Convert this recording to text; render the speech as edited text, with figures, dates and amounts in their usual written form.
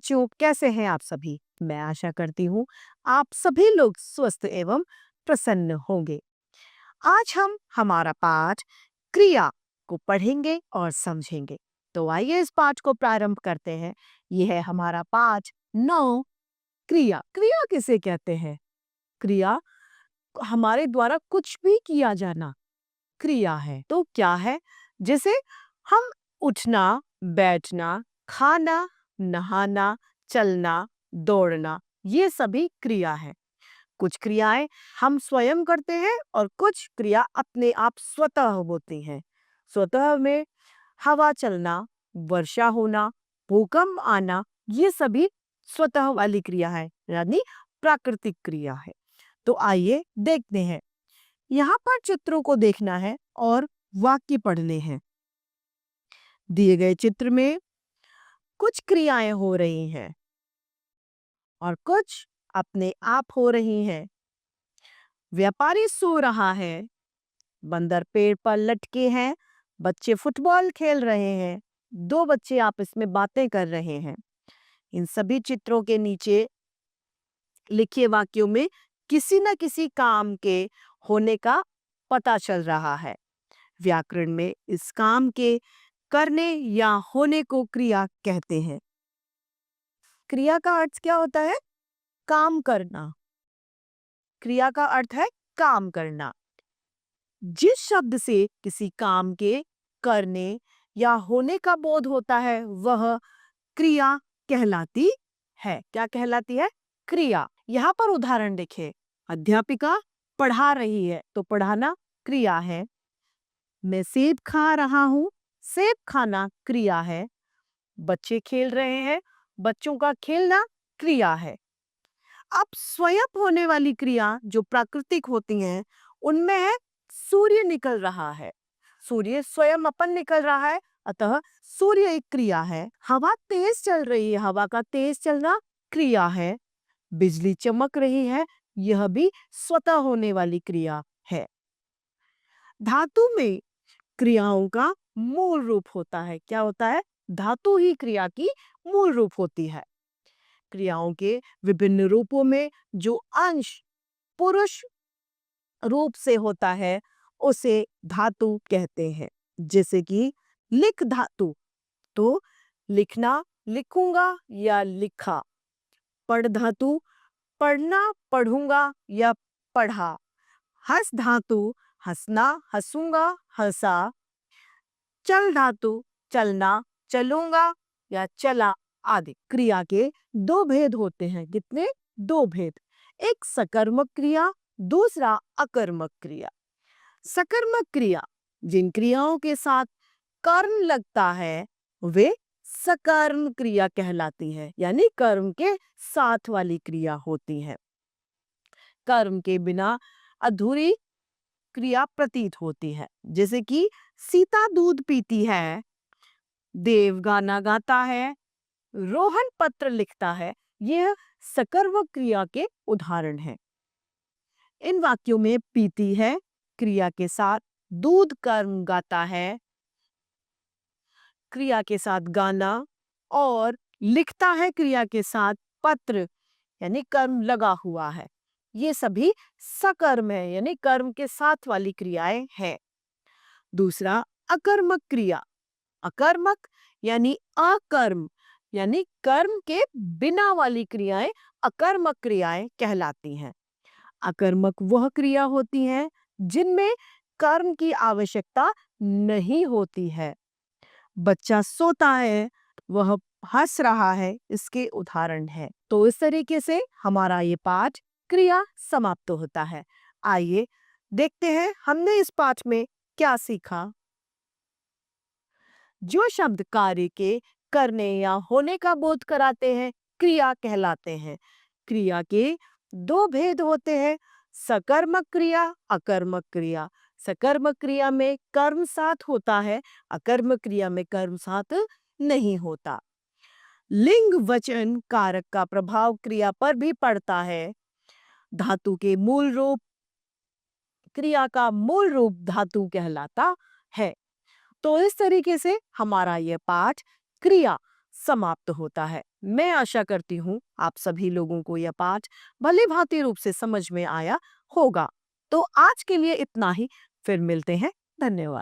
बच्चों, कैसे हैं आप सभी? मैं आशा करती हूँ आप सभी लोग स्वस्थ एवं प्रसन्न होंगे। आज हम हमारा पाठ क्रिया को पढ़ेंगे और समझेंगे। तो आइए इस पाठ को प्रारंभ करते हैं। यह है हमारा पाठ 9। क्रिया। क्रिया किसे कहते हैं? क्रिया हमारे द्वारा कुछ भी किया जाना क्रिया है। तो क्या है? जैसे हम उठना, बैठना, खाना, नहाना, चलना, दौड़ना, ये सभी क्रिया है। कुछ क्रियाएं हम स्वयं करते हैं और कुछ क्रिया अपने आप स्वतः होती हैं। स्वतः में हवा चलना, वर्षा होना, भूकंप आना, ये सभी स्वतः वाली क्रिया है, यानी प्राकृतिक क्रिया है। तो आइए देखते हैं। यहाँ पर चित्रों को देखना है और वाक्य पढ़ने हैं। दिए गए चित्र में कुछ क्रियाएं हो रही हैं और कुछ अपने आप हो रही हैं। व्यापारी सो रहा है, बंदर पेड़ पर लटके हैं, बच्चे फुटबॉल खेल रहे हैं, दो बच्चे आपस में बातें कर रहे हैं। इन सभी चित्रों के नीचे लिखे वाक्यों में किसी न किसी काम के होने का पता चल रहा है। व्याकरण में इस काम के करने या होने को क्रिया कहते हैं। क्रिया का अर्थ क्या होता है? काम करना। क्रिया का अर्थ है काम करना। जिस शब्द से किसी काम के करने या होने का बोध होता है वह क्रिया कहलाती है। क्या कहलाती है? क्रिया। यहाँ पर उदाहरण देखें। अध्यापिका पढ़ा रही है तो पढ़ाना क्रिया है। मैं सेब खा रहा हूँ, सेब खाना क्रिया है। बच्चे खेल रहे हैं, बच्चों का खेलना क्रिया है। अब स्वयं होने वाली क्रिया जो प्राकृतिक होती हैं, उनमें है सूर्य निकल रहा है। सूर्य स्वयं अपन निकल रहा है, अतः सूर्य एक क्रिया है। हवा तेज चल रही है, हवा का तेज चलना क्रिया है। बिजली चमक रही है, यह भी स्वतः होने वाली क्रिया है। धातु में क्रियाओं का मूल रूप होता है। क्या होता है? धातु ही क्रिया की मूल रूप होती है। क्रियाओं के विभिन्न रूपों में जो अंश पुरुष रूप से होता है उसे धातु कहते हैं। जैसे कि लिख धातु, तो लिखना, लिखूंगा या लिखा। पढ़ धातु, पढ़ना, पढ़ूंगा या पढ़ा। हंस धातु, हंसना, हंसूंगा, हंसा। चल धातु, चलना, चलूंगा या चला आदि। क्रिया के दो भेद होते हैं। कितने? दो भेद। एक सकर्मक क्रिया, दूसरा अकर्मक क्रिया। सकर्मक क्रिया, जिन क्रियाओं के साथ कर्म लगता है वे सकर्म क्रिया कहलाती है, यानी कर्म के साथ वाली क्रिया होती है। कर्म के बिना अधूरी क्रिया प्रतीत होती है। जैसे कि सीता दूध पीती है, देव गाना गाता है, रोहन पत्र लिखता है। यह सकर्मक क्रिया के उदाहरण हैं। इन वाक्यों में पीती है क्रिया के साथ दूध कर्म गाता है, क्रिया के साथ गाना, और लिखता है क्रिया के साथ पत्र, यानी कर्म लगा हुआ है। ये सभी सकर्म है, यानी कर्म के साथ वाली क्रियाएं हैं। दूसरा अकर्मक क्रिया। अकर्मक यानी अकर्म, यानी कर्म के बिना वाली क्रियाएं अकर्मक क्रियाएं कहलाती हैं। अकर्मक वह क्रिया होती हैं जिनमें कर्म की आवश्यकता नहीं होती है। बच्चा सोता है, वह हंस रहा है, इसके उदाहरण है। तो इस तरीके से हमारा ये पाठ क्रिया समाप्त होता है। आइए देखते हैं हमने इस पाठ में क्या सीखा। जो शब्द कार्य के करने या होने का बोध कराते हैं क्रिया कहलाते हैं। क्रिया के दो भेद होते हैं, सकर्मक क्रिया, अकर्मक क्रिया। सकर्मक क्रिया में कर्म साथ होता है, अकर्मक क्रिया में कर्म साथ नहीं होता। लिंग वचन कारक का प्रभाव क्रिया पर भी पड़ता है। धातु के मूल रूप, क्रिया का मूल रूप धातु कहलाता है। तो इस तरीके से हमारा यह पाठ क्रिया समाप्त होता है। मैं आशा करती हूँ आप सभी लोगों को यह पाठ भली भांति रूप से समझ में आया होगा। तो आज के लिए इतना ही। फिर मिलते हैं। धन्यवाद।